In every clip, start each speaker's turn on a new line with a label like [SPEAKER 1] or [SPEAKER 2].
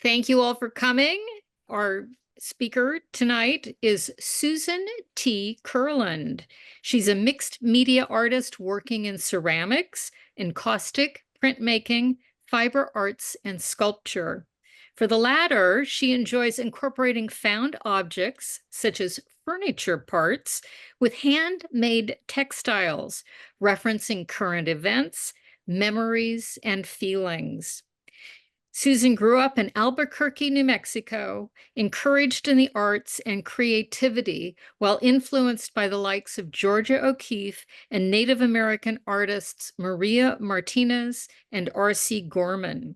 [SPEAKER 1] Thank you all for coming. Our speaker tonight is Susan T. Kurland. She's a mixed media artist working in ceramics, encaustic, printmaking, fiber arts, and sculpture. For the latter, she enjoys incorporating found objects, such as furniture parts, with handmade textiles, referencing current events, memories, and feelings. Susan grew up in Albuquerque, New Mexico, encouraged in the arts and creativity while influenced by the likes of Georgia O'Keeffe and Native American artists Maria Martinez and R.C. Gorman.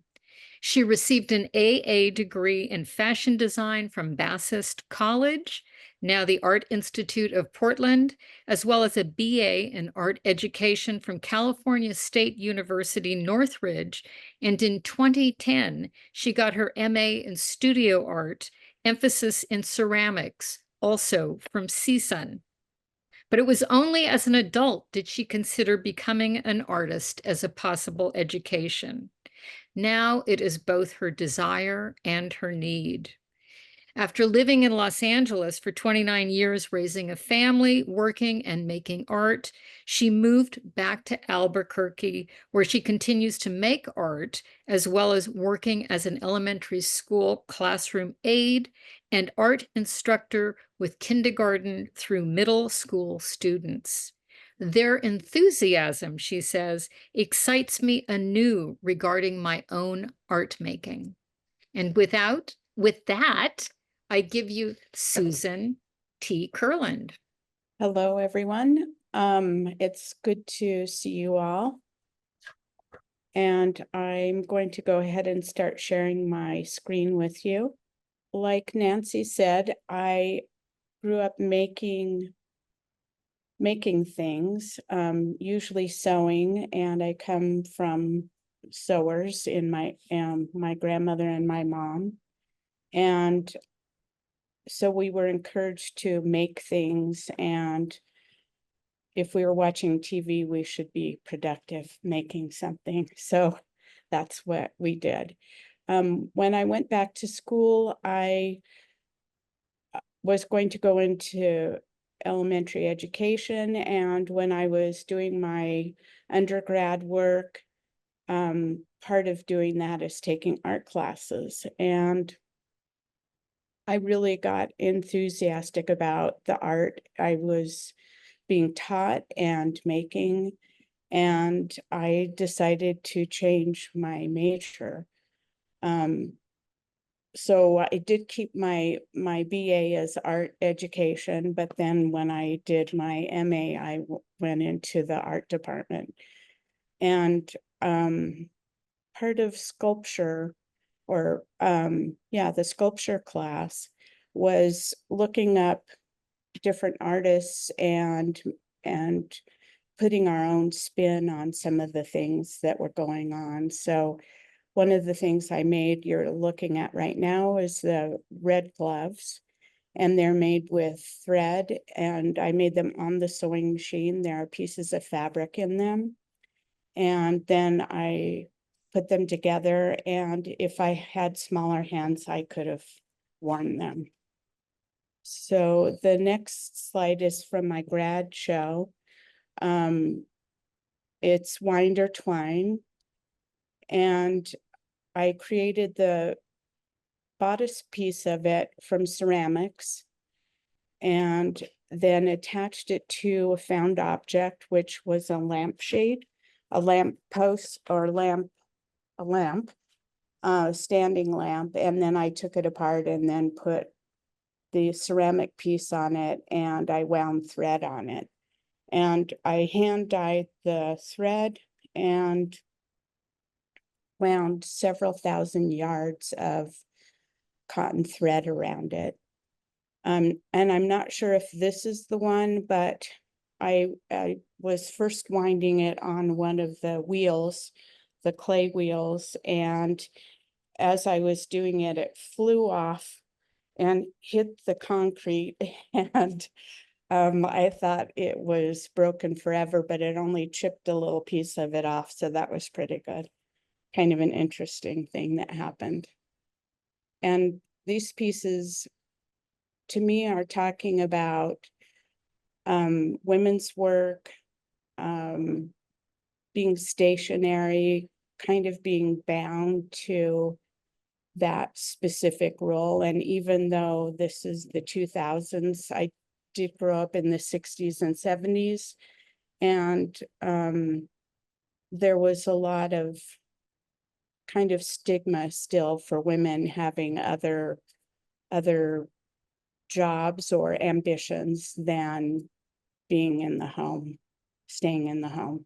[SPEAKER 1] She received an AA degree in fashion design from Bassist College, now the Art Institute of Portland, as well as a BA in art education from California State University, Northridge. And in 2010, she got her MA in studio art, emphasis in ceramics, also from CSUN. But it was only as an adult did she consider becoming an artist as a possible education. Now it is both her desire and her need. After living in Los Angeles for 29 years, raising a family, working, and making art, she moved back to Albuquerque, where she continues to make art, as well as working as an elementary school classroom aide and art instructor with kindergarten through middle school students. Their enthusiasm, she says, excites me anew regarding my own art making. And with that, I give you Susan T. Kurland.
[SPEAKER 2] Hello, everyone. It's good to see you all. And I'm going to go ahead and start sharing my screen with you. Like Nancy said, I grew up making things, usually sewing, and I come from sewers in my grandmother and my mom. And so we were encouraged to make things, and if we were watching TV, we should be productive making something. So that's what we did. When I went back to school, I was going to go into elementary education, and when I was doing my undergrad work, part of doing that is taking art classes, and I really got enthusiastic about the art I was being taught and making, and I decided to change my major. So I did keep my BA as art education, but then when I did my MA, I went into the art department. And part of sculpture, or the sculpture class, was looking up different artists and putting our own spin on some of the things that were going on. So one of the things I made, you're looking at right now, is the red gloves, and they're made with thread, and I made them on the sewing machine. There are pieces of fabric in them, and then I put them together, and if I had smaller hands, I could have worn them. So the next slide is from my grad show. It's Wind or Twine, and I created the bodice piece of it from ceramics, and then attached it to a found object, which was a lampshade, a lamp post, or a lamp, standing lamp. And then I took it apart and then put the ceramic piece on it, and I wound thread on it. And I hand dyed the thread and wound several thousand yards of cotton thread around it. And I'm not sure if this is the one, but I was first winding it on one of the wheels, the clay wheels, and as I was doing it, it flew off and hit the concrete, and I thought it was broken forever, but it only chipped a little piece of it off, so that was pretty good. Kind of an interesting thing that happened. And these pieces, to me, are talking about women's work, being stationary, kind of being bound to that specific role. And even though this is the 2000s, I did grow up in the 60s and 70s. And there was a lot of kind of stigma still for women having other jobs or ambitions than being in the home, staying in the home.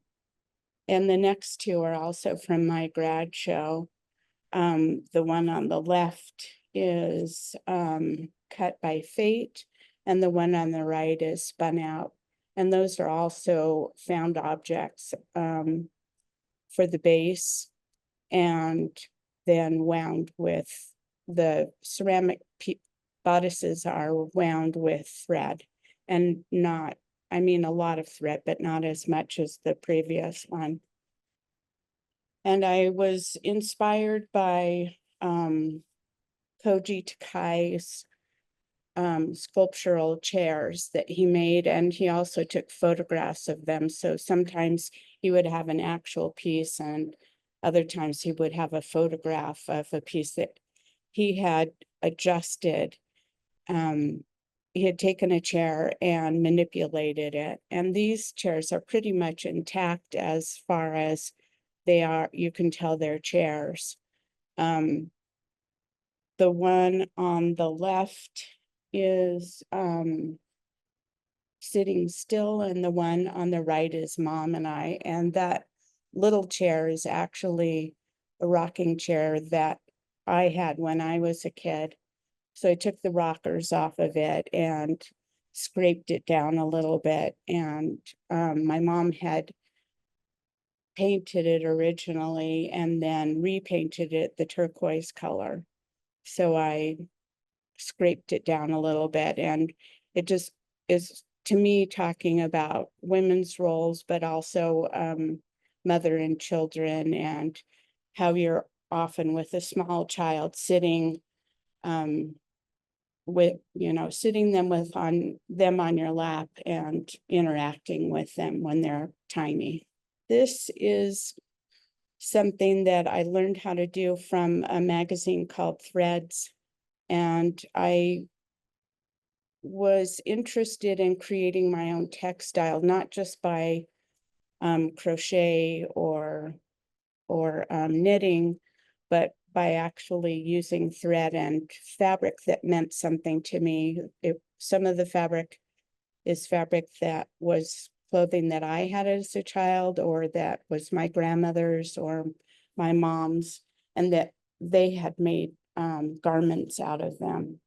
[SPEAKER 2] And the next two are also from my grad show. The one on the left is Cut by Fate, and the one on the right is Spun Out. And those are also found objects for the base, and then wound with the ceramic bodices are wound with thread, and not, I mean, a lot of thread, but not as much as the previous one. And I was inspired by Koji Takai's sculptural chairs that he made, and he also took photographs of them. So sometimes he would have an actual piece, and other times he would have a photograph of a piece that he had adjusted. He had taken a chair and manipulated it. And these chairs are pretty much intact as far as they are, you can tell they're chairs. The one on the left is Sitting Still, and the one on the right is Mom and I. And that little chair is actually a rocking chair that I had when I was a kid. So I took the rockers off of it and scraped it down a little bit. And my mom had painted it originally and then repainted it the turquoise color. So I scraped it down a little bit, and it just is, to me, talking about women's roles, but also mother and children, and how you're often with a small child sitting with, sitting them on your lap and interacting with them when they're tiny. This is something that I learned how to do from a magazine called Threads. And I was interested in creating my own textile, not just by crochet or knitting, but by actually using thread and fabric that meant something to me. Some of the fabric is fabric that was clothing that I had as a child, or that was my grandmother's or my mom's, and that they had made garments out of them.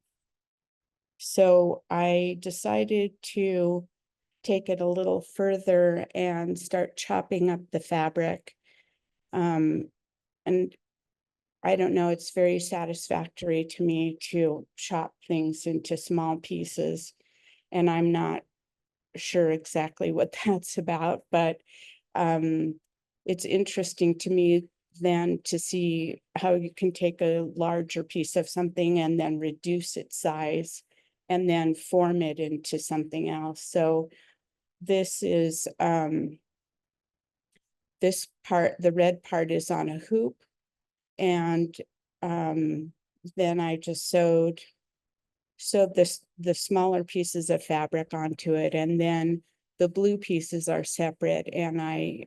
[SPEAKER 2] So I decided to take it a little further and start chopping up the fabric. And I don't know, it's very satisfactory to me to chop things into small pieces. And I'm not sure exactly what that's about, but it's interesting to me then to see how you can take a larger piece of something and then reduce its size and then form it into something else. So this is this part, the red part is on a hoop, and then I just sewed the smaller pieces of fabric onto it, and then the blue pieces are separate, and I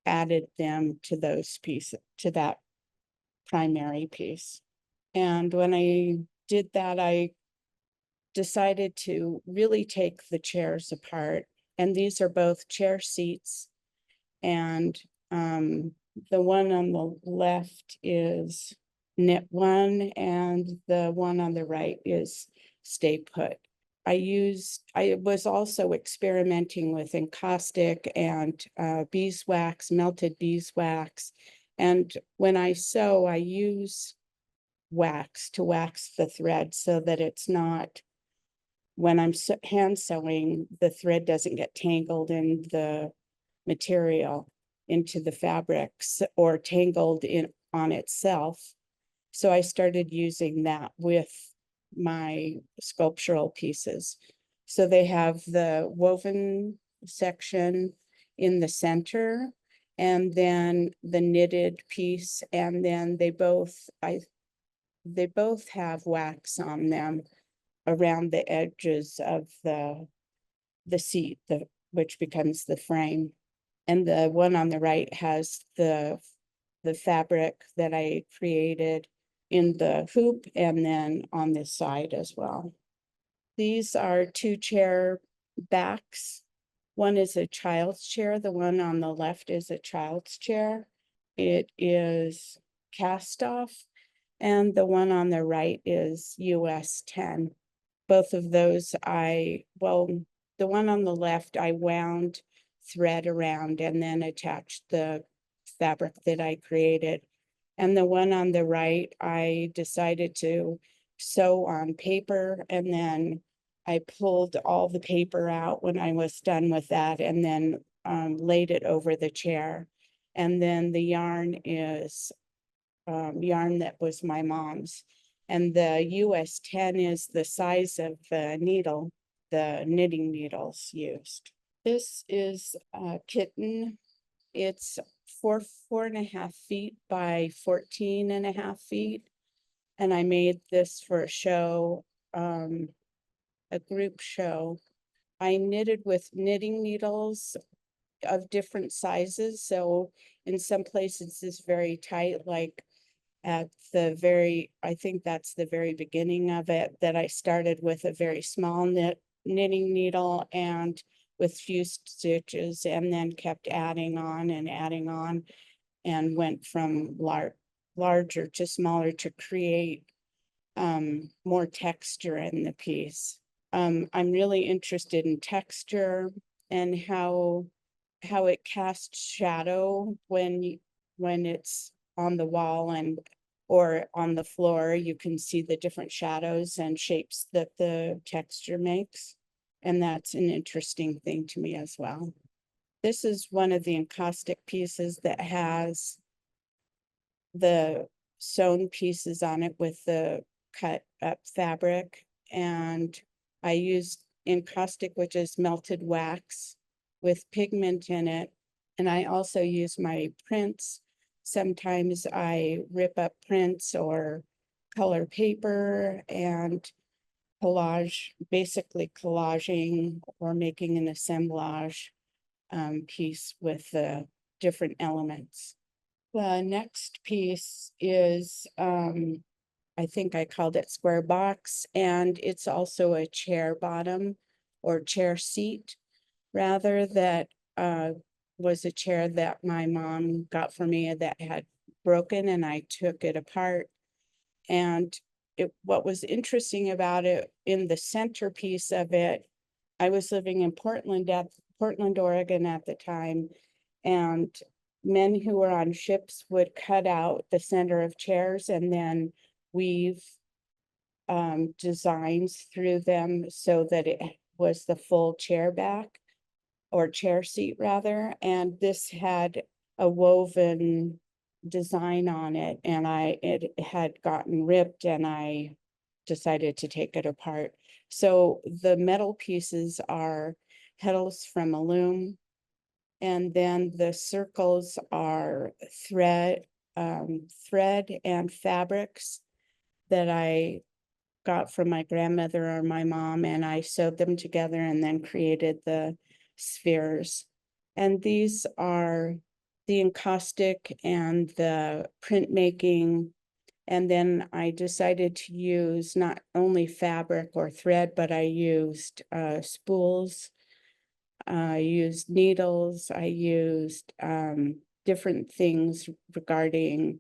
[SPEAKER 2] added them to those pieces, to that primary piece. And when I did that, I decided to really take the chairs apart. And these are both chair seats. And the one on the left is Knit One, and the one on the right is Stay Put. I was also experimenting with encaustic and beeswax, melted beeswax. And when I sew, I use wax to wax the thread so that it's not, when I'm hand sewing, the thread doesn't get tangled in the material into the fabrics or tangled in on itself. So I started using that with my sculptural pieces. So they have the woven section in the center, and then the knitted piece, and then they both have wax on them around the edges of the seat, which becomes the frame. And the one on the right has the fabric that I created in the hoop and then on this side as well. These are 2 chair backs. One is a child's chair. The one on the left is a child's chair. It is cast off. And the one on the right is US 10. Both of those the one on the left, I wound thread around and then attached the fabric that I created. And the one on the right, I decided to sew on paper, and then I pulled all the paper out when I was done with that, and then laid it over the chair. And then the yarn is yarn that was my mom's. And the US 10 is the size of the needle, the knitting needles used. This is a kitten. It's 4.5 feet by 14.5 feet. And I made this for a show, a group show. I knitted with knitting needles of different sizes. So in some places it's very tight, like at the I think that's the very beginning of it, that I started with a very small knitting needle and with few stitches, and then kept adding on and went from larger to smaller to create more texture in the piece. I'm really interested in texture and how it casts shadow when it's on the wall or on the floor. You can see the different shadows and shapes that the texture makes. And that's an interesting thing to me as well. This is one of the encaustic pieces that has the sewn pieces on it with the cut up fabric. And I used encaustic, which is melted wax with pigment in it. And I also use my prints. Sometimes I rip up prints or color paper and basically collaging or making an assemblage piece with the different elements. The next piece is, I think I called it square box, and it's also a chair bottom or chair seat, rather, that was a chair that my mom got for me that had broken, and I took it apart. And what was interesting about it, in the centerpiece of it, I was living in Portland, Oregon at the time, and men who were on ships would cut out the center of chairs and then weave designs through them so that it was the full chair back or chair seat rather. And this had a woven design on it, and it had gotten ripped, and I decided to take it apart. So the metal pieces are petals from a loom, and then the circles are thread and fabrics that I got from my grandmother or my mom, and I sewed them together and then created the spheres. And these are the encaustic and the printmaking. And then I decided to use not only fabric or thread, but I used spools. I used needles. I used different things regarding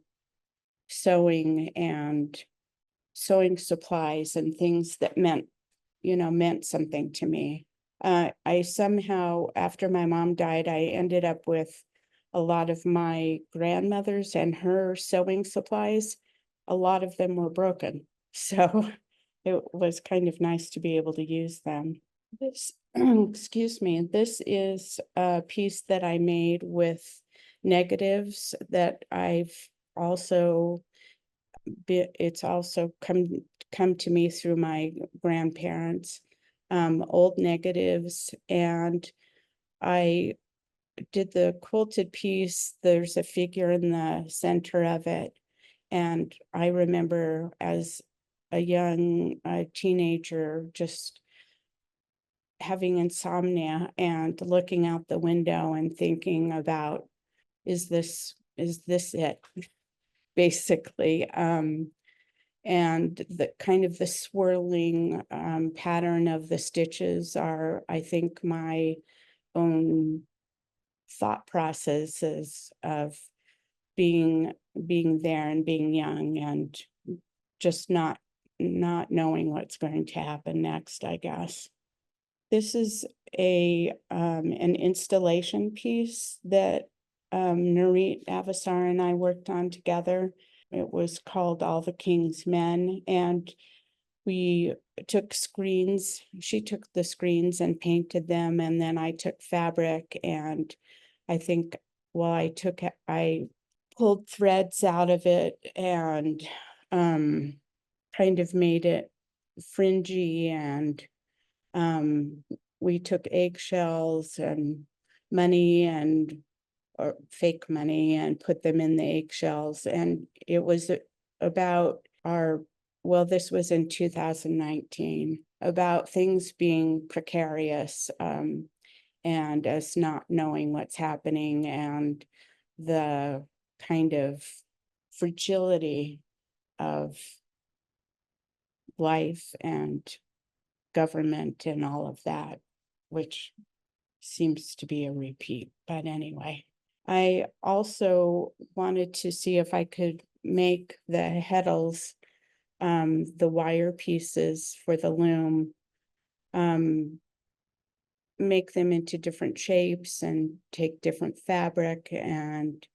[SPEAKER 2] sewing and sewing supplies and things that meant something to me. I somehow, after my mom died, I ended up with a lot of my grandmother's and her sewing supplies. A lot of them were broken. So it was kind of nice to be able to use them. This, excuse me, this is a piece that I made with negatives that I've also it's also come to me through my grandparents, old negatives, and I did the quilted piece. There's a figure in the center of it, and I remember as a young teenager just having insomnia and looking out the window and thinking about, is this it? Basically. And the kind of the swirling pattern of the stitches are, I think, my own thought processes of being there and being young and just not knowing what's going to happen next, I guess. This is an installation piece that Narit Avasar and I worked on together. It was called All the King's Men, and we took screens. She took the screens and painted them, and then I took fabric, and I think, well, I pulled threads out of it and kind of made it fringy, and we took eggshells and money or fake money and put them in the eggshells. And it was about well, this was in 2019, about things being precarious, and us not knowing what's happening, and the kind of fragility of life and government and all of that, which seems to be a repeat. But anyway, I also wanted to see if I could make the heddles, the wire pieces for the loom, make them into different shapes and take different fabric and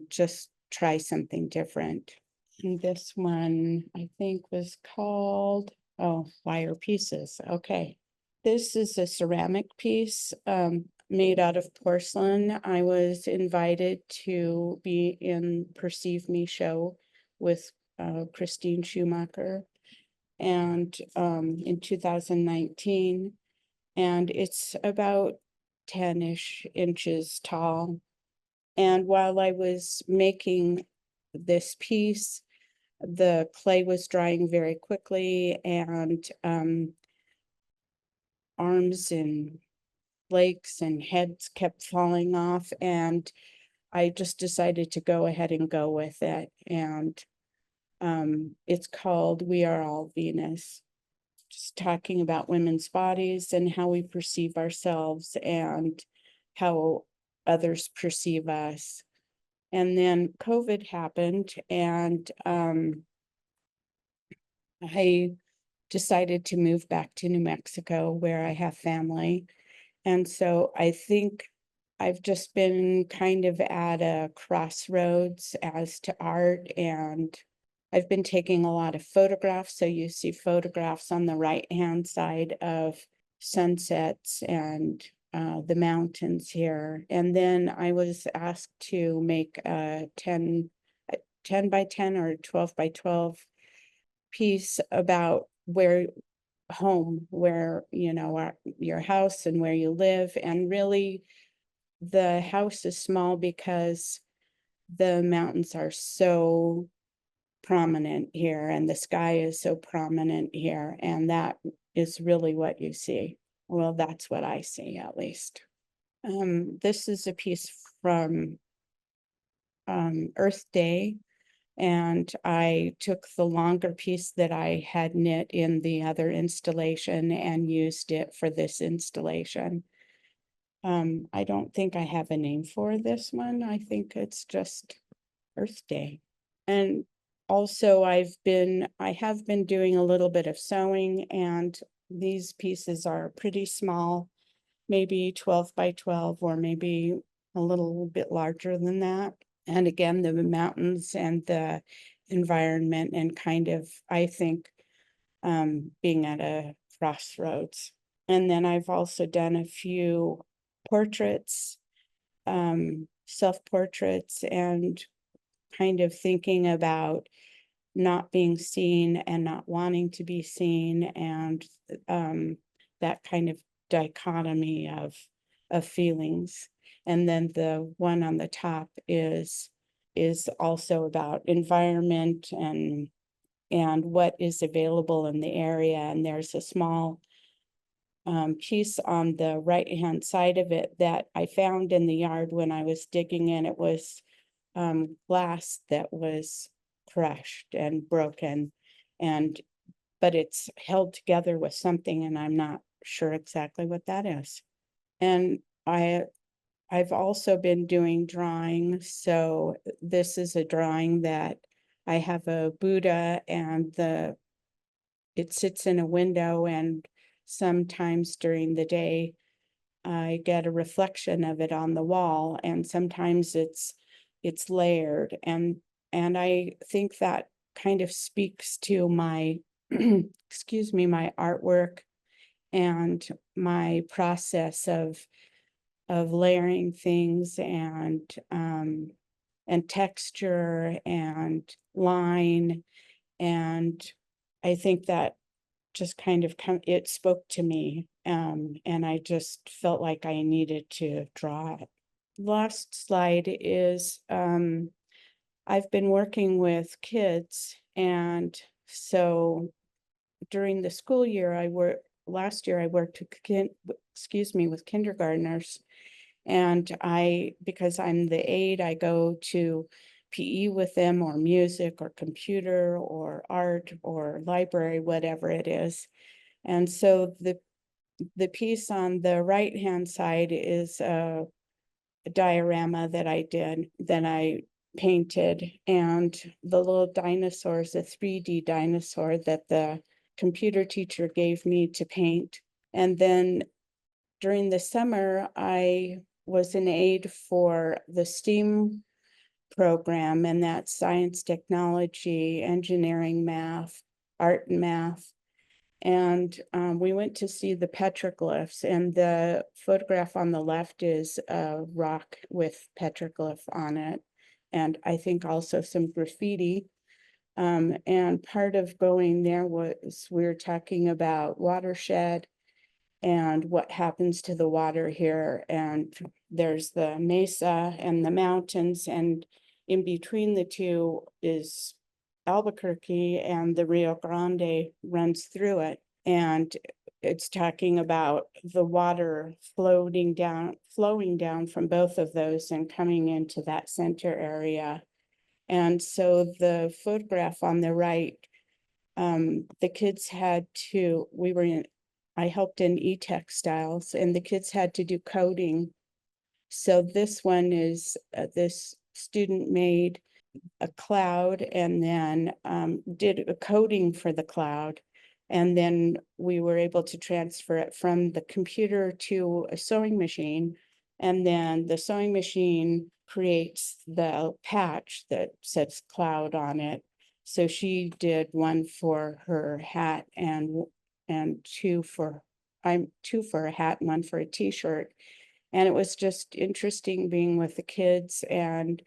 [SPEAKER 2] just try something different. And this one, I think, was called, oh, wire pieces. Okay. This is a ceramic piece made out of porcelain. I was invited to be in Perceive Me show with Christine Schumacher, and in 2019, and it's about 10-ish inches tall. And while I was making this piece, the clay was drying very quickly, and arms and legs and heads kept falling off, and I just decided to go ahead and go with it. And it's called We Are All Venus, just talking about women's bodies and how we perceive ourselves and how others perceive us. And then COVID happened, and I decided to move back to New Mexico, where I have family. And so I think I've just been kind of at a crossroads as to art, and I've been taking a lot of photographs. So you see photographs on the right-hand side of sunsets and the mountains here. And then I was asked to make a 10 by 10 or 12 by 12 piece about home, where, your house and where you live. And really, the house is small because the mountains are so prominent here and the sky is so prominent here, and that is really what you see. Well, that's what I see, at least. This is a piece from Earth Day, and I took the longer piece that I had knit in the other installation and used it for this installation. I don't think I have a name for this one. I think it's just Earth Day. And also I have been doing a little bit of sewing, and these pieces are pretty small, maybe 12 by 12, or maybe a little bit larger than that. And again, the mountains and the environment, and kind of, I think, being at a crossroads. And then I've also done a few portraits, self-portraits, and kind of thinking about not being seen and not wanting to be seen, and that kind of dichotomy of feelings. And then the one on the top is also about environment and what is available in the area. And there's a small piece on the right-hand side of it that I found in the yard when I was digging in. It was glass that was crushed and broken, but it's held together with something, and I'm not sure exactly what that is. And I've also been doing drawing. So this is a drawing that I have a Buddha, and it sits in a window, and sometimes during the day I get a reflection of it on the wall, and sometimes it's layered, and I think that kind of speaks to my excuse me, my artwork and my process of layering things and texture and line. And I think that just kind of it spoke to me, and I just felt like I needed to draw it. Last slide is I've been working with kids, and so during the school year last year I worked with kindergartners, and because I'm the aide, I go to PE with them, or music, or computer, or art, or library, whatever it is. And so the piece on the right-hand side is a diorama that I painted, and the little dinosaur is a 3D dinosaur that the computer teacher gave me to paint. And then during the summer, I was an aide for the STEAM program, and that's science, technology, engineering, math, art and math. And we went to see the petroglyphs, and the photograph on the left is a rock with petroglyph on it, and I think also some graffiti. And part of going there was we were talking about watershed and what happens to the water here. And there's the mesa and the mountains, and in between the two is Albuquerque, and the Rio Grande runs through it. And it's talking about the water flowing down from both of those and coming into that center area. And so the photograph on the right, the kids had to, I helped in textiles, and the kids had to do coding. So this one is, this student made a cloud, and then did a coding for the cloud. And then we were able to transfer it from the computer to a sewing machine. And then the sewing machine creates the patch that says cloud on it. So she did one for her hat, and two for a hat and one for a t-shirt. And it was just interesting being with the kids and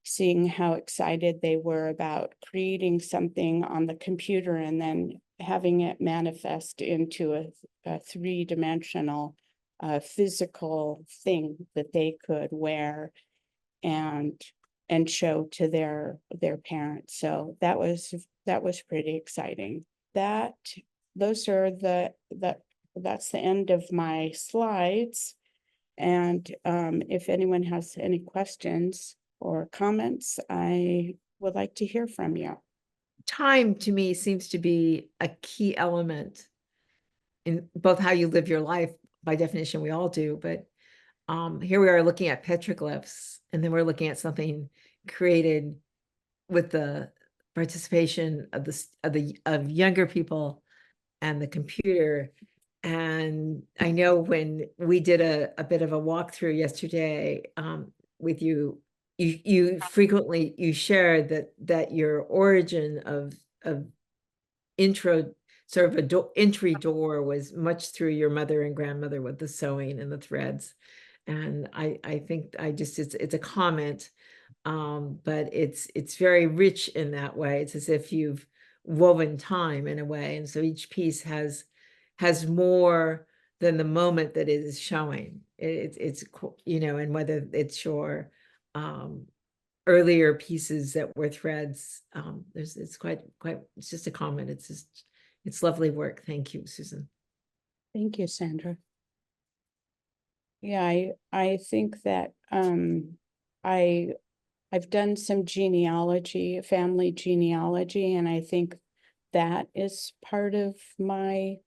[SPEAKER 2] seeing how excited they were about creating something on the computer and then having it manifest into a three-dimensional physical thing that they could wear and show to their parents. So that was pretty exciting. That's the end of my slides. And if anyone has any questions or comments, I would like to hear from you.
[SPEAKER 3] Time to me seems to be a key element in both how you live your life. By definition, we all do, but here we are looking at petroglyphs, and then we're looking at something created with the participation of younger people and the computer. And I know when we did a bit of a walkthrough yesterday with you, you frequently shared that your origin of intro, sort of entry door, was much through your mother and grandmother with the sewing and the threads. And I think it's a comment but it's very rich in that way. It's as if you've woven time in a way, and so each piece has more than the moment that it is showing. You know, and whether it's your earlier pieces that were threads, it's quite it's just a comment. It's lovely work. Thank you, Susan.
[SPEAKER 2] Thank you, Sandra. Yeah, I think that I've done some genealogy, family genealogy, and I think that is part of my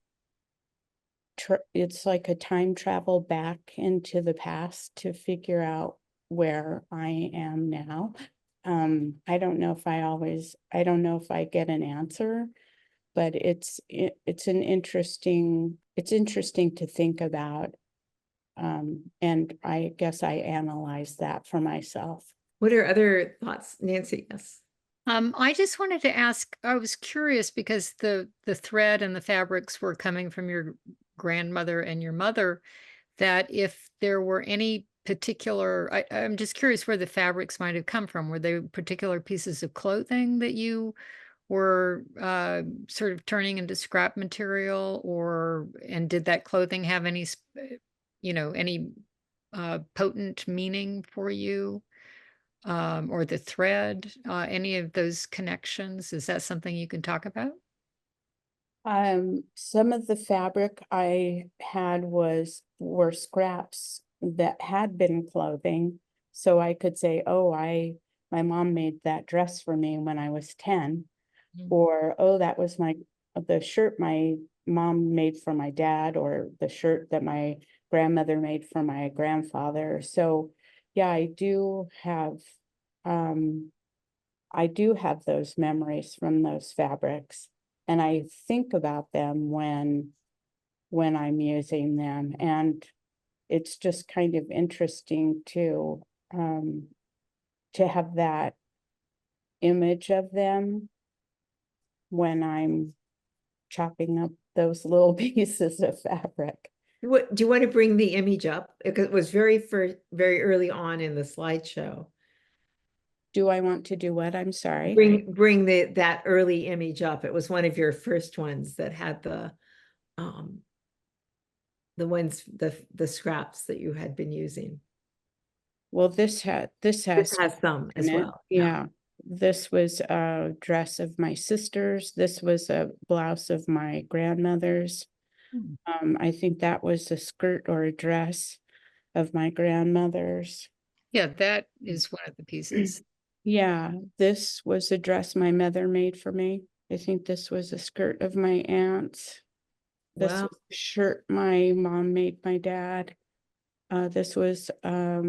[SPEAKER 2] it's like a time travel back into the past to figure out where I am now. I don't know if I get an answer, but it's interesting to think about. And I guess I analyze that for myself.
[SPEAKER 3] What are other thoughts, Nancy? Yes.
[SPEAKER 1] I just wanted to ask, I was curious because the thread and the fabrics were coming from your grandmother and your mother, that if there were any particular, I'm just curious where the fabrics might have come from. Were they particular pieces of clothing that you were sort of turning into scrap material, and did that clothing have any, any potent meaning for you? Or the thread, any of those connections? Is that something you can talk about?
[SPEAKER 2] Some of the fabric I had were scraps that had been clothing. So I could say, oh, my mom made that dress for me when I was 10.
[SPEAKER 1] Mm.
[SPEAKER 2] Or, oh, that was the shirt my mom made for my dad, or the shirt that my grandmother made for my grandfather. So yeah, I do have those memories from those fabrics, and I think about them when I'm using them, and it's just kind of interesting to have that image of them when I'm chopping up those little pieces of fabric.
[SPEAKER 3] What do you want to bring the image up? Because it was very early on in the slideshow.
[SPEAKER 2] Do I want to do what? I'm sorry.
[SPEAKER 3] Bring that early image up. It was one of your first ones that had the scraps that you had been using.
[SPEAKER 2] Well, this has
[SPEAKER 3] some as well.
[SPEAKER 2] Yeah. This was a dress of my sister's. This was a blouse of my grandmother's. I think that was a skirt or a dress of my grandmother's.
[SPEAKER 1] Yeah, that is one of the pieces.
[SPEAKER 2] Yeah, this was a dress my mother made for me. I think this was a skirt of my aunt's. This
[SPEAKER 3] Wow.
[SPEAKER 2] was a shirt my mom made my dad. This was a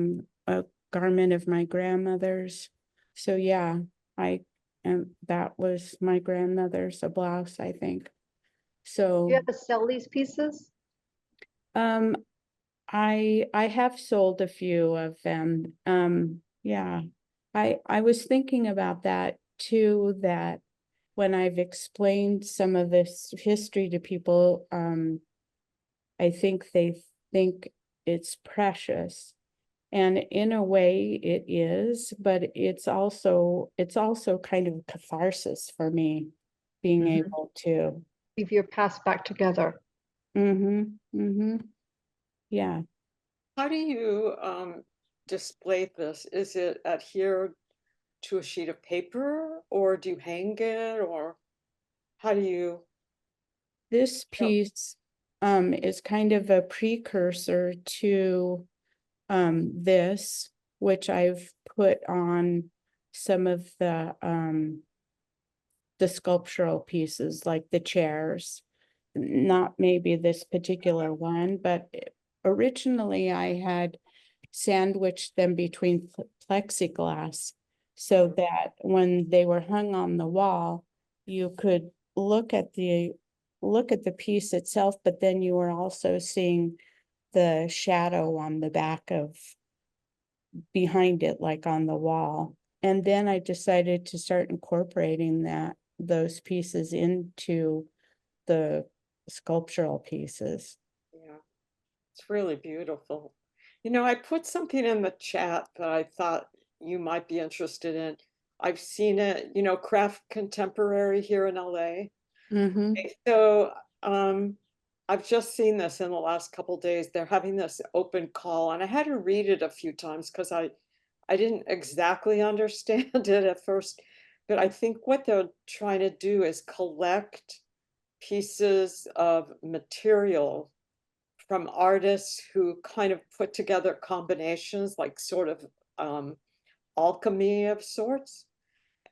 [SPEAKER 2] garment of my grandmother's. So yeah, that was my grandmother's, a blouse, I think. So
[SPEAKER 4] Do you ever sell these pieces?
[SPEAKER 2] I have sold a few of them. Yeah. I was thinking about that too, that when I've explained some of this history to people, I think they think it's precious. And in a way it is, but it's also kind of catharsis for me, being able to
[SPEAKER 4] Leave your past back together.
[SPEAKER 2] Yeah.
[SPEAKER 5] How do you display this? Is it adhered to a sheet of paper, or do you hang it, or how do you?
[SPEAKER 2] This piece is kind of a precursor to this, which I've put on some of the sculptural pieces, like the chairs. Not maybe this particular one, but originally I had sandwiched them between plexiglass so that when they were hung on the wall, you could look at the piece itself, but then you were also seeing the shadow on the back of behind it, like on the wall. And then I decided to start incorporating those pieces into the sculptural pieces.
[SPEAKER 5] Yeah, it's really beautiful. You know, I put something in the chat that I thought you might be interested in. I've seen it, you know, Craft Contemporary here in LA.
[SPEAKER 2] Mm-hmm.
[SPEAKER 5] So I've just seen this in the last couple days. They're having this open call, and I had to read it a few times because I didn't exactly understand it at first. But I think what they're trying to do is collect pieces of material from artists who kind of put together combinations, like sort of alchemy of sorts.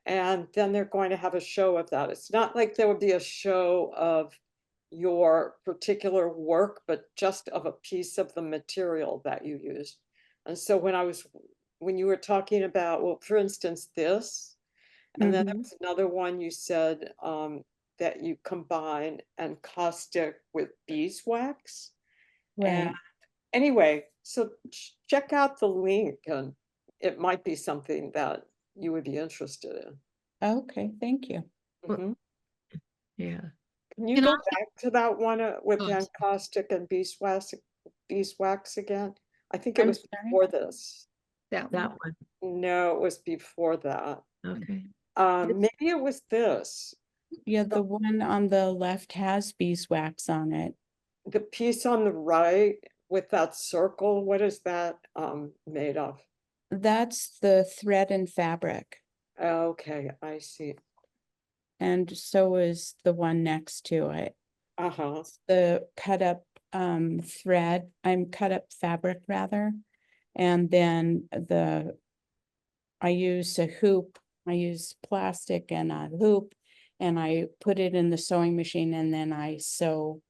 [SPEAKER 5] And then they're going to have a show of that. It's not like there would be a show of your particular work, but just of a piece of the material that you used. And so when you were talking about, well, for instance, this, and then there
[SPEAKER 2] Mm-hmm.
[SPEAKER 5] was another one you said that you combine encaustic with beeswax. And
[SPEAKER 2] Right.
[SPEAKER 5] anyway, so check out the link, and it might be something that you would be interested in.
[SPEAKER 2] Okay, thank you.
[SPEAKER 3] Well,
[SPEAKER 5] Mhm.
[SPEAKER 3] yeah.
[SPEAKER 5] Can you
[SPEAKER 1] And
[SPEAKER 5] go
[SPEAKER 1] also,
[SPEAKER 5] back to that one with
[SPEAKER 1] oh,
[SPEAKER 5] the encaustic and beeswax again? I think it
[SPEAKER 2] I'm
[SPEAKER 5] was
[SPEAKER 2] sorry.
[SPEAKER 5] before this.
[SPEAKER 1] that
[SPEAKER 3] That
[SPEAKER 1] one.
[SPEAKER 3] one.
[SPEAKER 5] No, it was before that.
[SPEAKER 3] Okay.
[SPEAKER 5] Maybe it was this.
[SPEAKER 2] Yeah, the one on the left has beeswax on it.
[SPEAKER 5] The piece on the right with that circle, what is that made of?
[SPEAKER 2] That's the thread and fabric.
[SPEAKER 5] Okay, I see.
[SPEAKER 2] And so is the one next to it.
[SPEAKER 5] Uh-huh.
[SPEAKER 2] The cut up thread, cut up fabric rather. And then I use a hoop. I use plastic and a hoop, and I put it in the sewing machine, and then I sew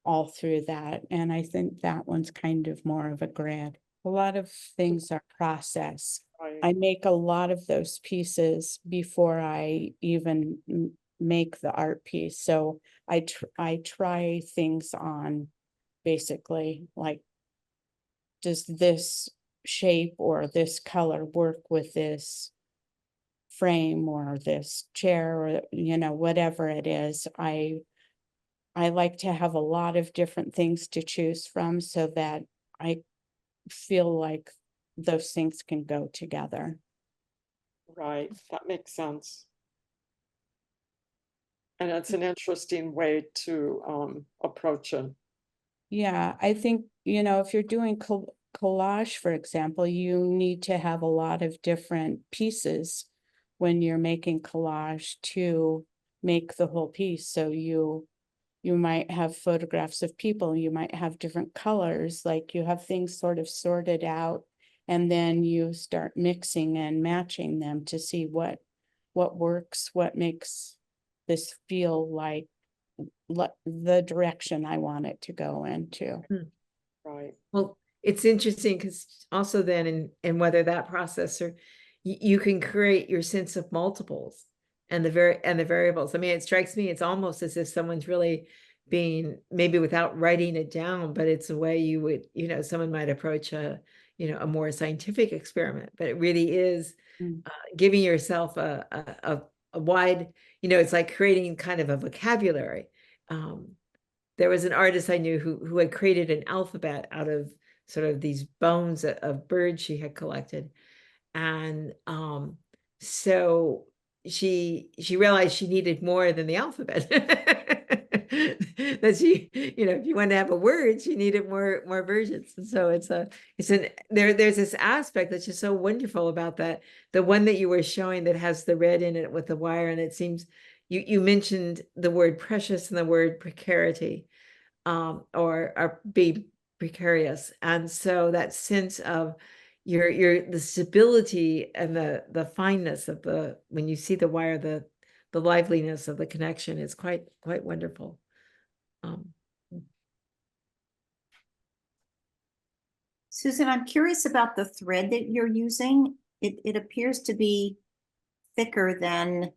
[SPEAKER 2] all through that. And I think that one's kind of more of a grid. A lot of things are process.
[SPEAKER 5] Right.
[SPEAKER 2] I make a lot of those pieces before I even make the art piece. So I try things on, basically, like, does this shape or this color work with this frame or this chair, or whatever it is. I like to have a lot of different things to choose from so that I feel like those things can go together.
[SPEAKER 5] Right, that makes sense. And it's an interesting way to approach it.
[SPEAKER 2] Yeah, I think, if you're doing collage, for example, you need to have a lot of different pieces when you're making collage to make the whole piece. So you might have photographs of people, you might have different colors, like you have things sort of sorted out, and then you start mixing and matching them to see what works, what makes this feel like the direction I want it to go into.
[SPEAKER 5] Right.
[SPEAKER 3] Well, it's interesting because also then in whether that process or you can create your sense of multiples and the variables. I mean, it strikes me, it's almost as if someone's really being, maybe without writing it down, but it's a way you would, someone might approach a more scientific experiment, but it really is giving yourself a wide, it's like creating kind of a vocabulary. There was an artist I knew who had created an alphabet out of sort of these bones of birds she had collected. And so she realized she needed more than the alphabet. That she, if you want to have a word, she needed more versions. And so there's this aspect that's just so wonderful about that. The one that you were showing that has the red in it with the wire, and it seems you mentioned the word precious and the word precarity, or be precarious. And so that sense of the stability and the fineness of when you see the wire, the liveliness of the connection is quite wonderful.
[SPEAKER 6] Susan, I'm curious about the thread that you're using. It appears to be thicker than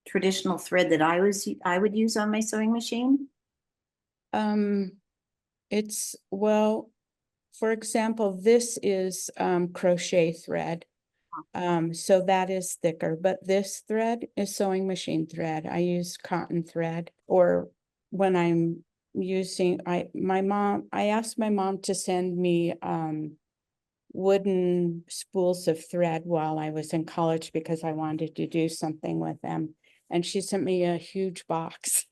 [SPEAKER 6] traditional thread that I would use on my sewing machine.
[SPEAKER 2] Well, for example, this is crochet thread. So that is thicker, but this thread is sewing machine thread. I use cotton thread, or when I'm using, I asked my mom to send me wooden spools of thread while I was in college because I wanted to do something with them. And she sent me a huge box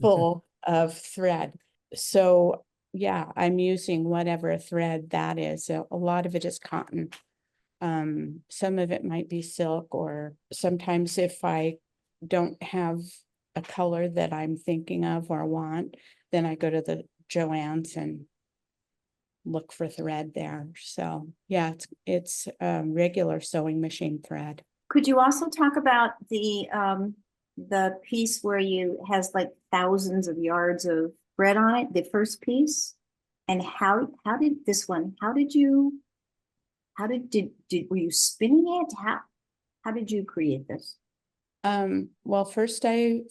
[SPEAKER 2] full of thread. So yeah, I'm using whatever thread that is. A lot of it is cotton. Some of it might be silk, or sometimes if I don't have a color that I'm thinking of or want, then I go to the Joann's and look for thread there. So yeah, it's regular sewing machine thread.
[SPEAKER 6] Could you also talk about the piece where you has like thousands of yards of thread on it, the first piece? And how did this one, were you spinning it? How did you create this?
[SPEAKER 2] Well, first I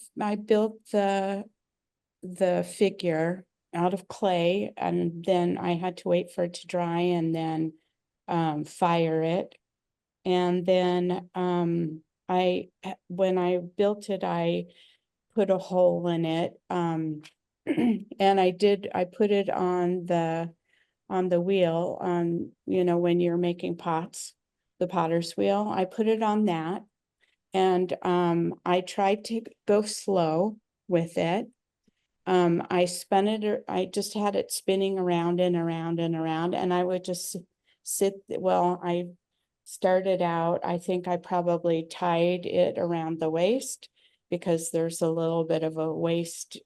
[SPEAKER 2] built the figure out of clay, and then I had to wait for it to dry and then fire it. And then when I built it, I put a hole in it. And I put it on the wheel, when you're making pots, the potter's wheel, I put it on that. And I tried to go slow with it. I spun it, I just had it spinning around and around and around, and I would just I started out, I think I probably tied it around the waist because there's a little bit of a waist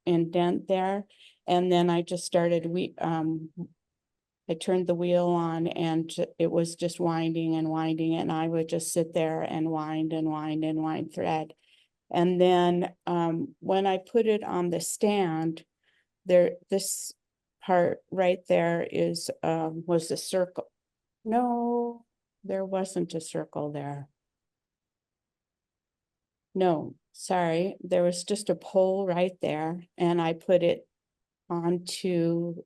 [SPEAKER 2] indent there. And then I just started, I turned the wheel on and it was just winding and winding, and I would just sit there and wind and wind and wind thread. And then when I put it on the stand, this part right there was a circle. No, there wasn't a circle there. No, sorry, there was just a pole right there, and I put it onto,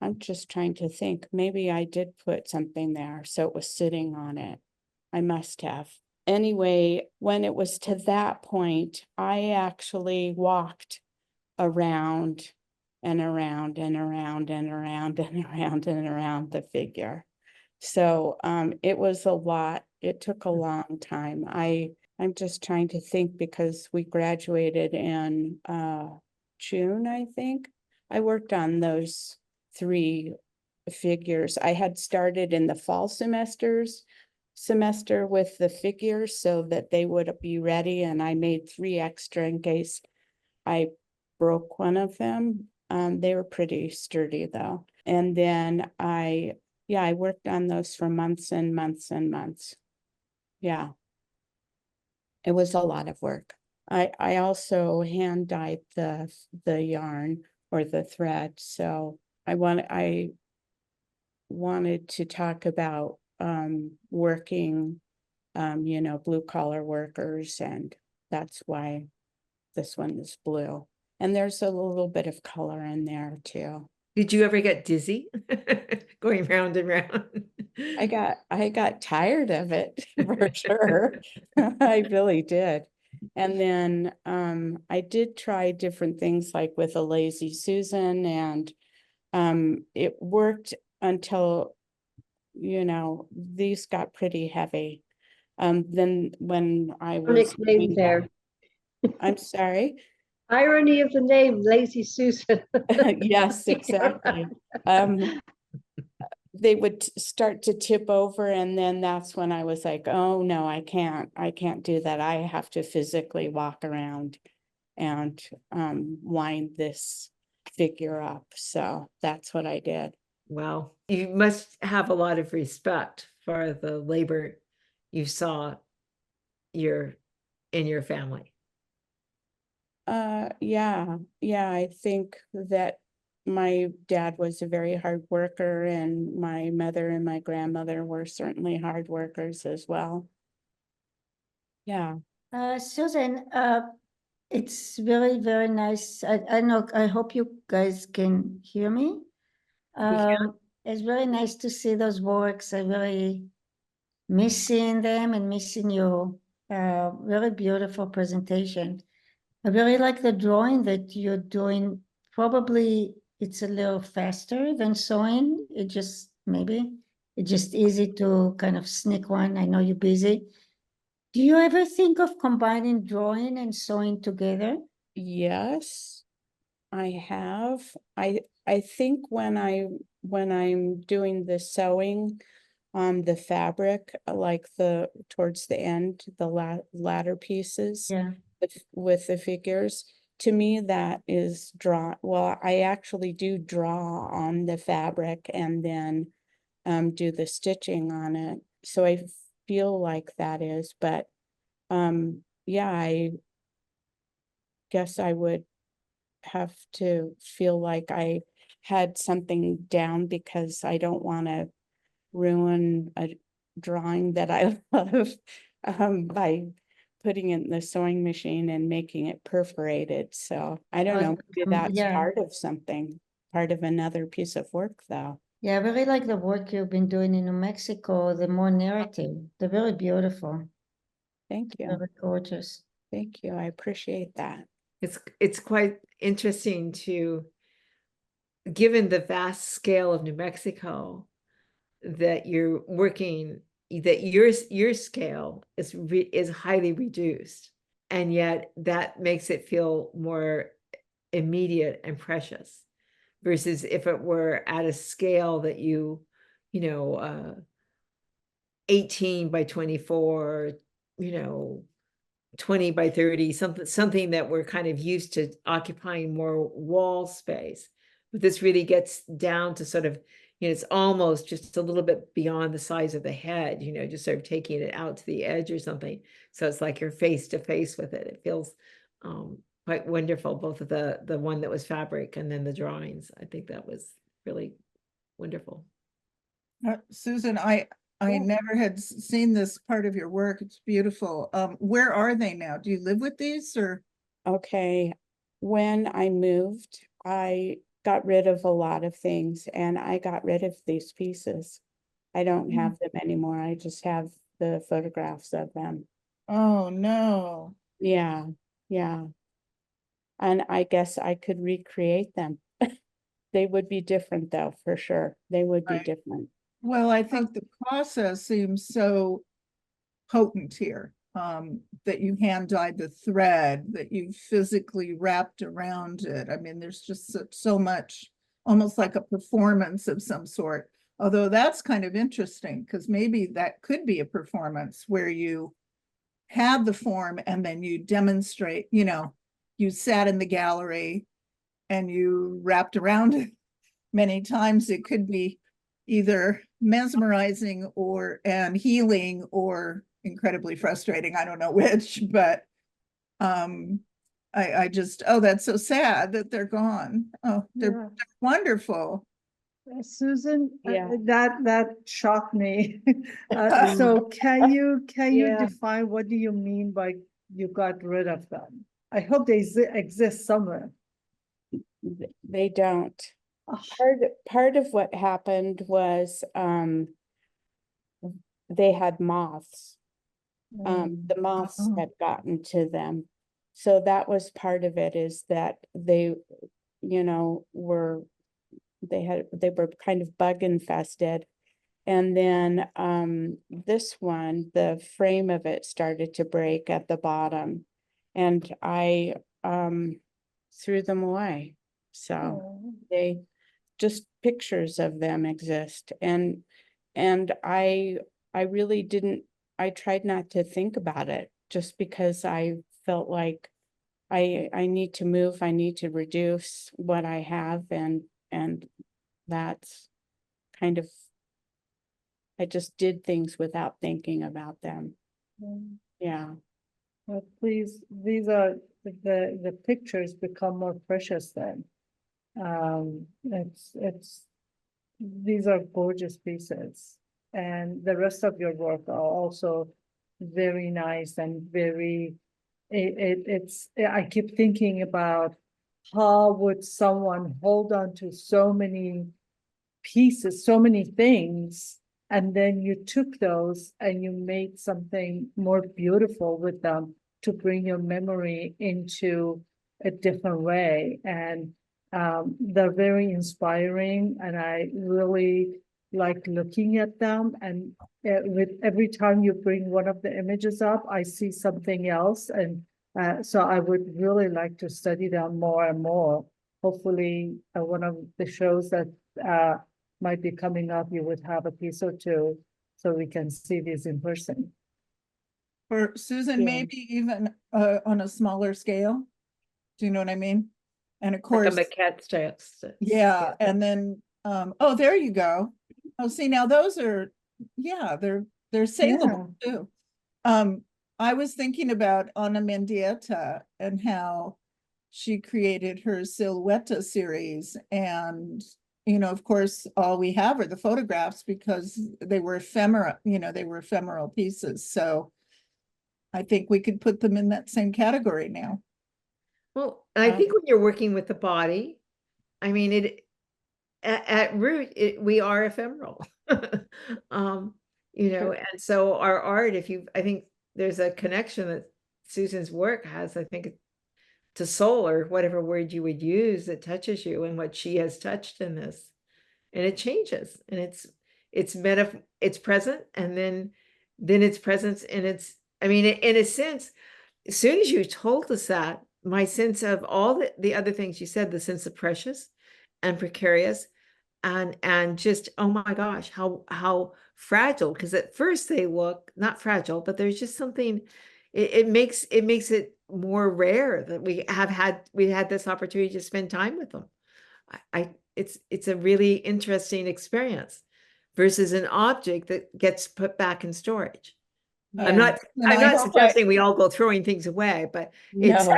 [SPEAKER 2] I'm just trying to think, maybe I did put something there, so it was sitting on it. I must have. Anyway, when it was to that point, I actually walked around and around and around and around and around and around the figure. So it was a lot. It took a long time. I'm just trying to think, because we graduated in June, I think. I worked on those 3 figures. I had started in the fall semester with the figures so that they would be ready, and I made 3 extra in case I broke one of them. They were pretty sturdy though. And then I worked on those for months and months and months. Yeah. It was a lot of work. I also hand dyed the yarn or the thread. So I wanted to talk about working, blue collar workers, and that's why this one is blue. And there's a little bit of color in there too.
[SPEAKER 3] Did you ever get dizzy going round and round?
[SPEAKER 2] I got tired of it for sure. I really did. And then I did try different things like with a Lazy Susan, and it worked until, these got pretty heavy. Then when I was
[SPEAKER 4] Name there.
[SPEAKER 2] I'm sorry.
[SPEAKER 4] Irony of the name, Lazy Susan.
[SPEAKER 2] Yes, exactly. They would start to tip over, and then that's when I was like, oh no, I can't do that. I have to physically walk around and wind this figure up. So that's what I did.
[SPEAKER 3] Wow, you must have a lot of respect for the labor you saw in your family.
[SPEAKER 2] Yeah, I think that my dad was a very hard worker, and my mother and my grandmother were certainly hard workers as well. Yeah.
[SPEAKER 7] Susan, it's very, very nice. I know, I hope you guys can hear me. It's very nice to see those works. I really miss seeing them and missing your really beautiful presentation. I really like the drawing that you're doing. Probably it's a little faster than sewing. It just maybe It's just easy to kind of sneak one. I know you're busy. Do you ever think of combining drawing and sewing together?
[SPEAKER 2] Yes, I have. I think when I'm doing the sewing on the fabric, like towards the end, the latter pieces
[SPEAKER 7] Yeah.
[SPEAKER 2] with the figures, to me that is well, I actually do draw on the fabric and then do the stitching on it. So I feel like that is, but yeah, I guess I would have to feel like I had something down because I don't want to ruin a drawing that I love by putting it in the sewing machine and making it perforated. So I don't know, maybe that's
[SPEAKER 7] yeah.
[SPEAKER 2] part of something, part of another piece of work though.
[SPEAKER 7] Yeah, I really like the work you've been doing in New Mexico, the more narrative. They're very beautiful,
[SPEAKER 2] Thank you.
[SPEAKER 7] very gorgeous.
[SPEAKER 2] Thank you. I appreciate that.
[SPEAKER 3] It's quite interesting to, given the vast scale of New Mexico, that you're working, that your scale is highly reduced, and yet that makes it feel more immediate and precious, versus if it were at a scale that you know, 18 by 24, 20 by 30, something that we're kind of used to occupying more wall space. But this really gets down to sort of, it's almost just a little bit beyond the size of the head, just sort of taking it out to the edge or something. So it's like you're face to face with it. It feels quite wonderful, both of the one that was fabric and then the drawings. I think that was really wonderful.
[SPEAKER 8] Susan, I never had seen this part of your work. It's beautiful. Where are they now? Do you live with these or?
[SPEAKER 2] Okay, when I moved, I got rid of a lot of things and I got rid of these pieces. I don't have them anymore. I just have the photographs of them.
[SPEAKER 8] Oh, no.
[SPEAKER 2] Yeah, yeah. And I guess I could recreate them. They would be different though, for sure. They would be
[SPEAKER 8] Right.
[SPEAKER 2] different.
[SPEAKER 8] Well, I think the process seems so potent here, that you hand dyed the thread, that you physically wrapped around it. I mean, there's just so much, almost like a performance of some sort. Although that's kind of interesting because maybe that could be a performance where you had the form and then you demonstrate, you sat in the gallery and you wrapped around it many times. It could be either mesmerizing and healing or incredibly frustrating. I don't know which, but I just, oh, that's so sad that they're gone. Oh, they're wonderful.
[SPEAKER 4] Susan,
[SPEAKER 2] Yeah.
[SPEAKER 4] that shocked me. So can you define what do you mean by you got rid of them? I hope they exist somewhere.
[SPEAKER 2] They don't.
[SPEAKER 4] Oh.
[SPEAKER 2] Part of what happened was they had moths. The moths had gotten to them. So that was part of it, is that they, were kind of bug infested. And then this one, the frame of it started to break at the bottom and I threw them away. So they just, pictures of them exist. And I really didn't, I tried not to think about it just because I felt like I need to move, I need to reduce what I have, and that's kind of, I just did things without thinking about them. Yeah.
[SPEAKER 4] But please, these are the pictures become more precious then. These are gorgeous pieces, and the rest of your work are also very nice and very. I keep thinking about how would someone hold on to so many pieces, so many things, and then you took those and you made something more beautiful with them to bring your memory into a different way. And they're very inspiring, and I really like looking at them, and with every time you bring one of the images up, I see something else, and so I would really like to study them more and more. Hopefully, one of the shows that might be coming up, you would have a piece or two, so we can see these in person.
[SPEAKER 8] Or Susan,
[SPEAKER 4] Yeah.
[SPEAKER 8] maybe even on a smaller scale. Do you know what I mean? And of
[SPEAKER 3] Like
[SPEAKER 8] course,
[SPEAKER 3] a maquette style.
[SPEAKER 8] yeah, and then, oh, there you go. Oh, see, now those are, yeah, they're saleable too. I was thinking about Ana Mendieta and how she created her Silhouette series, and of course, all we have are the photographs because they were ephemera, they were ephemeral pieces. So I think we could put them in that same category now.
[SPEAKER 3] Well, and I think when you're working with the body, I mean, at root, we are ephemeral. And so our art, I think there's a connection that Susan's work has, I think, to soul, or whatever word you would use, that touches you, and what she has touched in this. And it changes, and it's present, and then it's presence, and I mean, in a sense, as soon as you told us that, my sense of all the other things you said, the sense of precious and precarious, and just, oh my gosh, how fragile, because at first they look not fragile, but there's just something, it makes it more rare that we had this opportunity to spend time with them. It's a really interesting experience versus an object that gets put back in storage. I'm not suggesting we all go throwing things away, but it's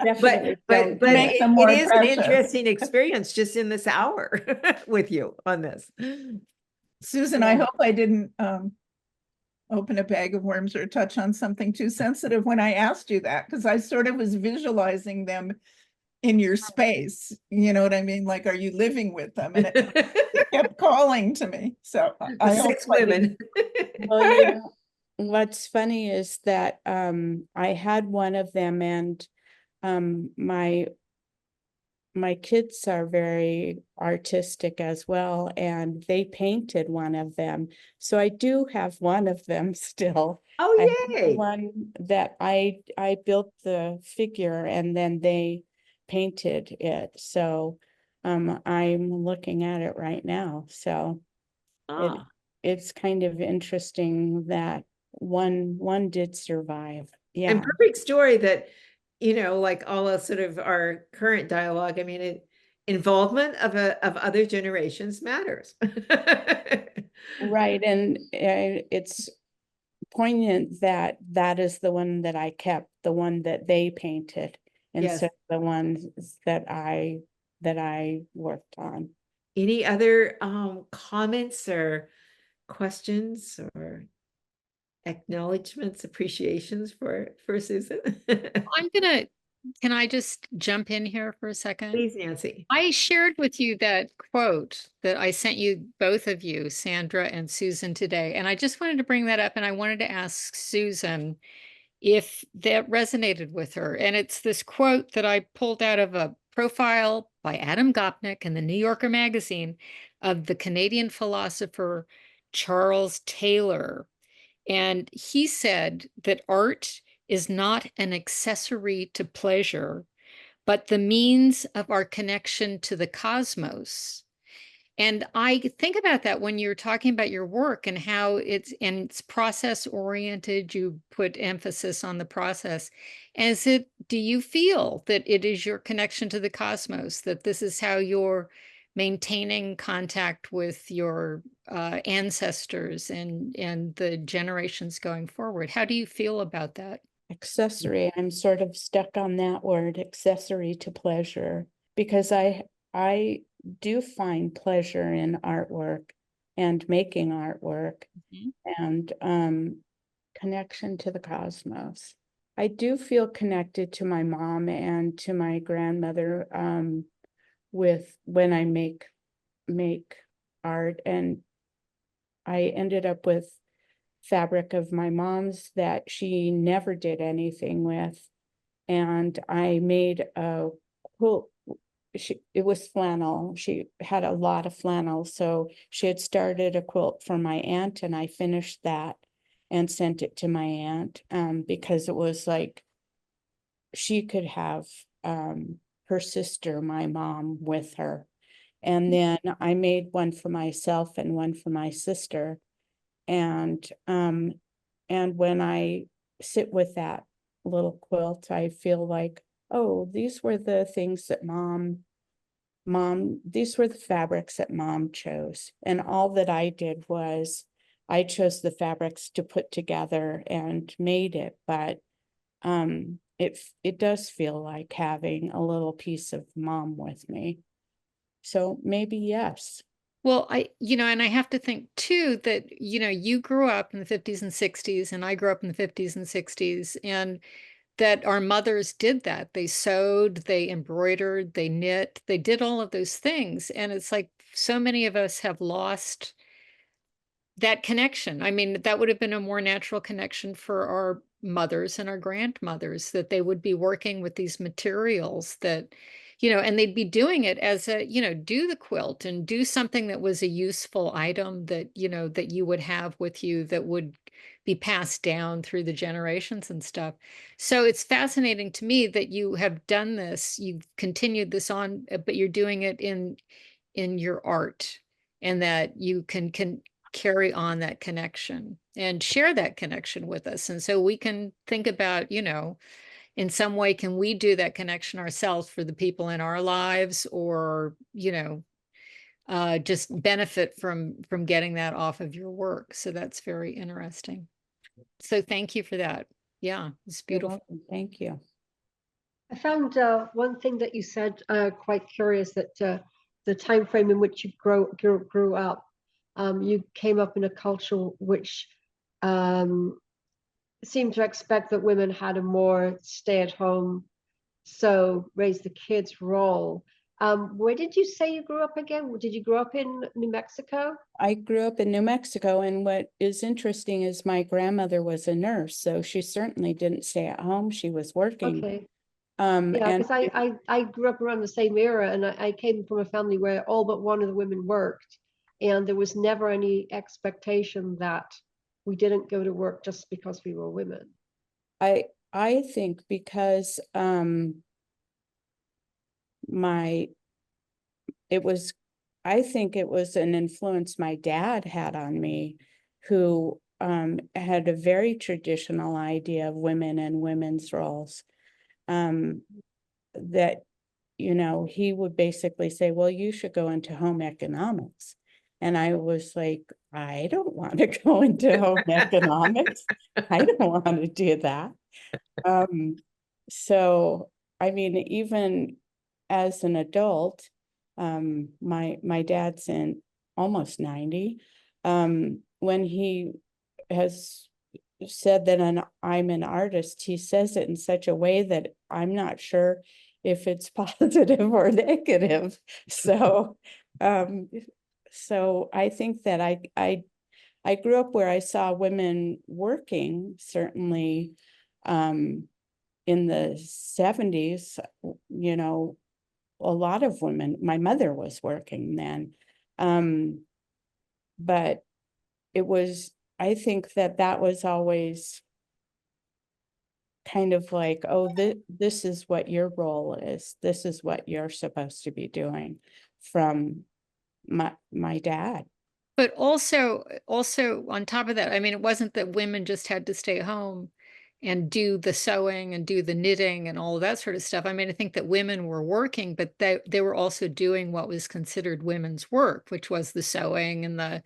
[SPEAKER 2] Definitely
[SPEAKER 3] but
[SPEAKER 2] don't.
[SPEAKER 8] Make them more
[SPEAKER 3] it is an
[SPEAKER 8] precious.
[SPEAKER 3] interesting experience just in this hour with you on this.
[SPEAKER 8] Susan, I hope I didn't open a bag of worms or touch on something too sensitive when I asked you that, because I sort of was visualizing them in your space. You know what I mean? Like, are you living with them? And it kept calling to me. So I hope
[SPEAKER 3] 6 women.
[SPEAKER 2] Well, what's funny is that I had one of them, and my kids are very artistic as well, and they painted one of them. So I do have one of them still.
[SPEAKER 3] Oh,
[SPEAKER 2] I have the
[SPEAKER 3] yay.
[SPEAKER 2] one that I built the figure, and then they painted it. So I'm looking at it right now. So it's kind of interesting that one did survive. Yeah.
[SPEAKER 3] And perfect story that, like all of sort of our current dialogue, I mean, involvement of other generations matters.
[SPEAKER 2] Right. And it's poignant that that is the one that I kept, the one that they painted, instead of the ones that I worked on.
[SPEAKER 3] Any other comments or questions or acknowledgements, appreciations for Susan?
[SPEAKER 1] Can I just jump in here for a second?
[SPEAKER 3] Please, Nancy.
[SPEAKER 1] I shared with you that quote that I sent you, both of you, Sandra and Susan, today. And I just wanted to bring that up, and I wanted to ask Susan if that resonated with her. And it's this quote that I pulled out of a profile by Adam Gopnik in the New Yorker magazine of the Canadian philosopher Charles Taylor. And he said that art is not an accessory to pleasure, but the means of our connection to the cosmos. And I think about that when you're talking about your work and how it's process oriented, you put emphasis on the process. Do you feel that it is your connection to the cosmos, that this is how you're maintaining contact with your ancestors and the generations going forward? How do you feel about that?
[SPEAKER 2] Accessory, I'm sort of stuck on that word, accessory to pleasure, because I do find pleasure in artwork and making artwork, and connection to the cosmos. I do feel connected to my mom and to my grandmother with when I make art, and I ended up with fabric of my mom's that she never did anything with, and I made a quilt it was flannel. She had a lot of flannel. So she had started a quilt for my aunt, and I finished that and sent it to my aunt, because it was like, she could have, her sister, my mom, with her. And then I made one for myself and one for my sister. And when I sit with that little quilt, I feel like, oh, these were the things that these were the fabrics that mom chose. And all that I did was I chose the fabrics to put together and made it. But it does feel like having a little piece of mom with me. So maybe yes.
[SPEAKER 1] Well, and I have to think too that, you grew up in the 50s and 60s, and I grew up in the 50s and 60s, and that our mothers did that. They sewed, they embroidered, they knit, they did all of those things. And it's like so many of us have lost that connection. I mean, that would have been a more natural connection for our mothers and our grandmothers, that they would be working with these materials that, and they'd be doing it as a, do the quilt and do something that was a useful item that, that you would have with you, that would be passed down through the generations and stuff. So it's fascinating to me that you have done this, you've continued this on, but you're doing it in your art, and that you can carry on that connection and share that connection with us. And so we can think about, in some way, can we do that connection ourselves for the people in our lives, or, just benefit from getting that off of your work. So that's very interesting. So thank you for that. Yeah, it's
[SPEAKER 2] You're
[SPEAKER 1] beautiful.
[SPEAKER 2] welcome. Thank you.
[SPEAKER 9] I found one thing that you said quite curious, that the time frame in which you grew up, you came up in a culture which seemed to expect that women had a more stay-at-home, so raise the kids role. Where did you say you grew up again? Did you grow up in New Mexico?
[SPEAKER 2] I grew up in New Mexico, and what is interesting is my grandmother was a nurse, so she certainly didn't stay at home. She was working.
[SPEAKER 9] Okay.
[SPEAKER 2] Yeah,
[SPEAKER 9] Yeah, because I grew up around the same era, and I came from a family where all but one of the women worked, and there was never any expectation that we didn't go to work just because we were women.
[SPEAKER 2] I think because I think it was an influence my dad had on me, who had a very traditional idea of women and women's roles. That, he would basically say, well, you should go into home economics. And I was like, I don't want to go into home economics. I don't want to do that. So, I mean, even as an adult, my dad's almost 90. When he has said that I'm an artist, he says it in such a way that I'm not sure if it's positive or negative. So, so I think that I grew up where I saw women working, certainly, in the 70s, a lot of women, my mother was working then. But I think that was always kind of like, oh, this is what your role is. This is what you're supposed to be doing, from my dad.
[SPEAKER 1] But also on top of that, I mean, it wasn't that women just had to stay home and do the sewing and do the knitting and all of that sort of stuff. I mean, I think that women were working, but they were also doing what was considered women's work, which was the sewing and the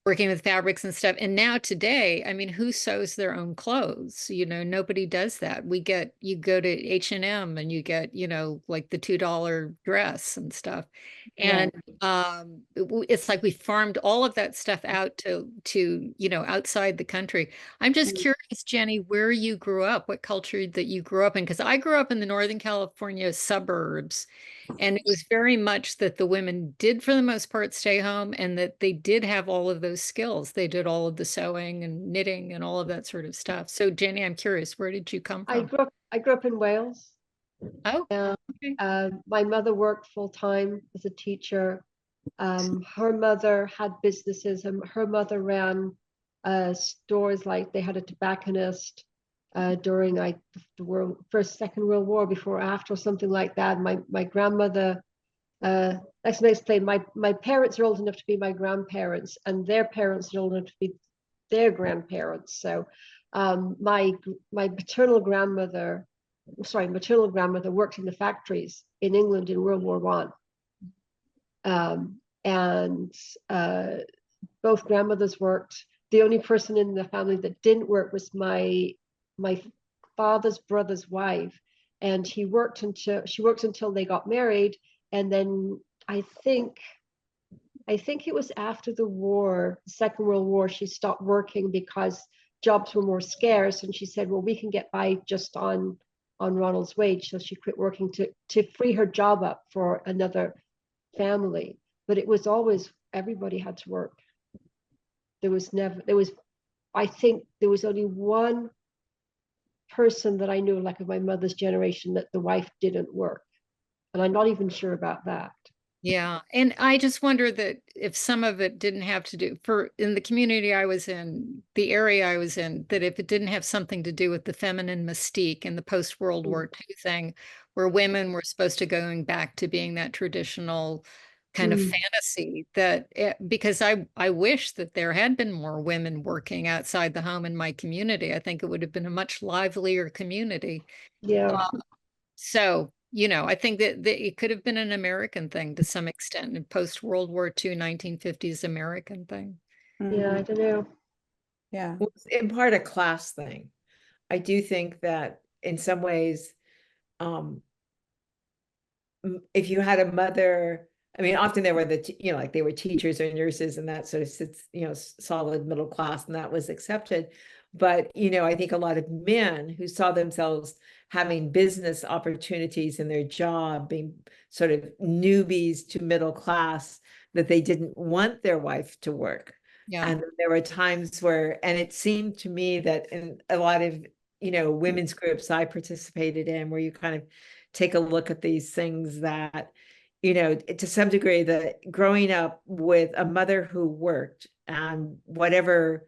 [SPEAKER 1] working with fabrics and stuff. And now today, I mean, who sews their own clothes? Nobody does that. You go to H&M and you get, like the $2 dress and stuff. And it's like we farmed all of that stuff out to outside the country. I'm just curious, Jenny, where you grew up, what culture that you grew up in, because I grew up in the Northern California suburbs. And it was very much that the women did, for the most part, stay home, and that they did have all of those skills. They did all of the sewing and knitting and all of that sort of stuff. So, Jenny, I'm curious, where did you come from?
[SPEAKER 9] I grew up in Wales.
[SPEAKER 1] Oh,
[SPEAKER 9] Yeah.
[SPEAKER 1] okay.
[SPEAKER 9] My mother worked full time as a teacher. Her mother had businesses, and her mother ran stores, like they had a tobacconist during like the Second World War, before, after, or something like that. My grandmother, let me explain. My parents are old enough to be my grandparents, and their parents are old enough to be their grandparents. So my maternal grandmother worked in the factories in England in World War One. And both grandmothers worked. The only person in the family that didn't work was my father's brother's wife, and she worked until they got married. And then I think it was after the war, the Second World War, she stopped working because jobs were more scarce, and she said, well, we can get by just on Ronald's wage. So she quit working to free her job up for another family. But it was always, everybody had to work. I think there was only one person that I knew, like of my mother's generation, that the wife didn't work. And I'm not even sure about that.
[SPEAKER 1] Yeah, and I just wonder that if some of it didn't have to do in the community I was in, the area I was in, that if it didn't have something to do with the feminine mystique and the post-World War II thing, where women were supposed to going back to being that traditional kind of fantasy, because I wish that there had been more women working outside the home in my community. I think it would have been a much livelier community.
[SPEAKER 9] Yeah.
[SPEAKER 1] So, I think that it could have been an American thing to some extent, in post-World War II, 1950s American thing.
[SPEAKER 9] Yeah, I don't know.
[SPEAKER 2] Yeah.
[SPEAKER 3] Well, it's in part a class thing. I do think that in some ways, if you had a mother, I mean, often they were like they were teachers or nurses, and that sort of sits, solid middle class, and that was accepted. But, I think a lot of men who saw themselves having business opportunities in their job, being sort of newbies to middle class, that they didn't want their wife to work.
[SPEAKER 1] Yeah.
[SPEAKER 3] And there were times where, and it seemed to me that in a lot of, women's groups I participated in, where you kind of take a look at these things that, to some degree, that growing up with a mother who worked and whatever,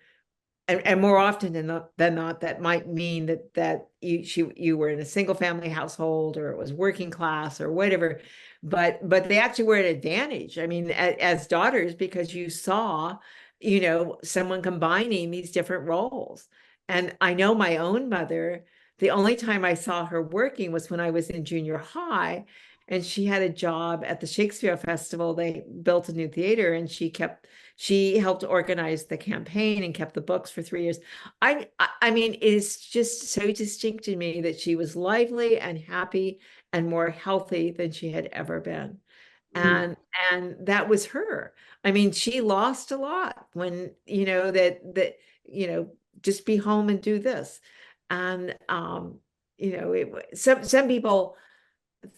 [SPEAKER 3] and more often than not, that might mean that you were in a single family household, or it was working class or whatever, but they actually were at advantage. I mean, as daughters, because you saw, someone combining these different roles. And I know my own mother, the only time I saw her working was when I was in junior high, and she had a job at the Shakespeare Festival. They built a new theater, and she helped organize the campaign and kept the books for 3 years. I mean, it's just so distinct to me that she was lively and happy and more healthy than she had ever been. And that was her. I mean, she lost a lot when, just be home and do this. And, some people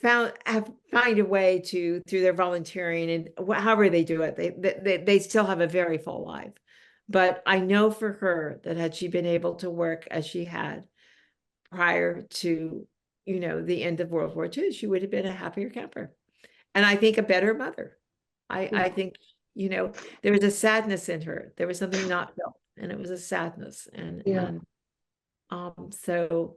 [SPEAKER 3] find a way to, through their volunteering and however they do it, they still have a very full life. But I know for her that had she been able to work as she had prior to, the end of World War II, she would have been a happier camper. And I think a better mother. I think, there was a sadness in her. There was something not felt, and it was a sadness. So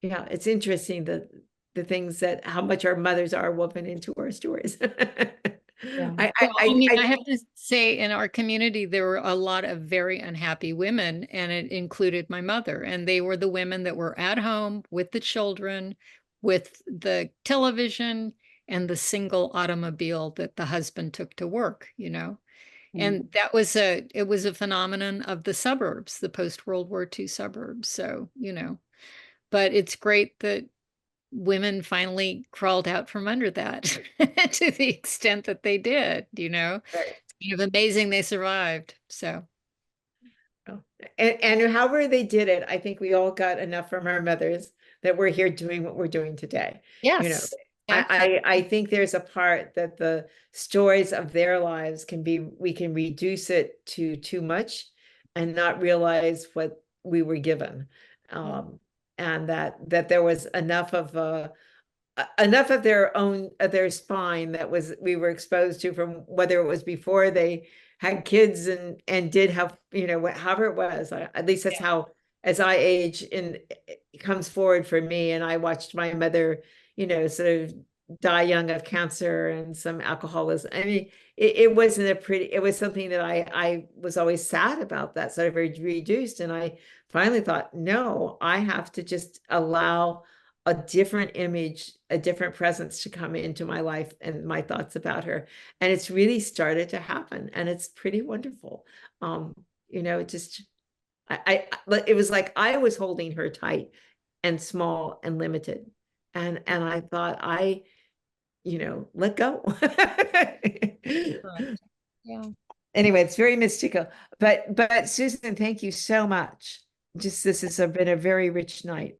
[SPEAKER 3] yeah, it's interesting the things that, how much our mothers are woven into our stories.
[SPEAKER 1] I have to say, in our community, there were a lot of very unhappy women, and it included my mother. And they were the women that were at home with the children, with the television, and the single automobile that the husband took to work, And that was it was a phenomenon of the suburbs, the post-World War II suburbs. So, but it's great that women finally crawled out from under that to the extent that they did,
[SPEAKER 3] Right.
[SPEAKER 1] It's kind of amazing they survived. So.
[SPEAKER 3] And however they did it, I think we all got enough from our mothers that we're here doing what we're doing today.
[SPEAKER 1] Yes.
[SPEAKER 3] I think there's a part that the stories of their lives we can reduce it to too much and not realize what we were given. And that there was enough of enough of their own, of their spine that we were exposed to, from whether it was before they had kids and did have, you know, however it was, at least that's how, as I age, and it comes forward for me. And I watched my mother, you know, sort of die young of cancer and some alcoholism. I mean, it wasn't a pretty, it was something that I was always sad about, that sort of reduced. And I finally thought, no, I have to just allow a different image, a different presence to come into my life and my thoughts about her. And it's really started to happen, and it's pretty wonderful. You know, it just, it was like I was holding her tight and small and limited. And I thought, you know, let go.
[SPEAKER 1] Yeah.
[SPEAKER 3] Anyway, it's very mystical. But Susan, thank you so much. Just, this has been a very rich night.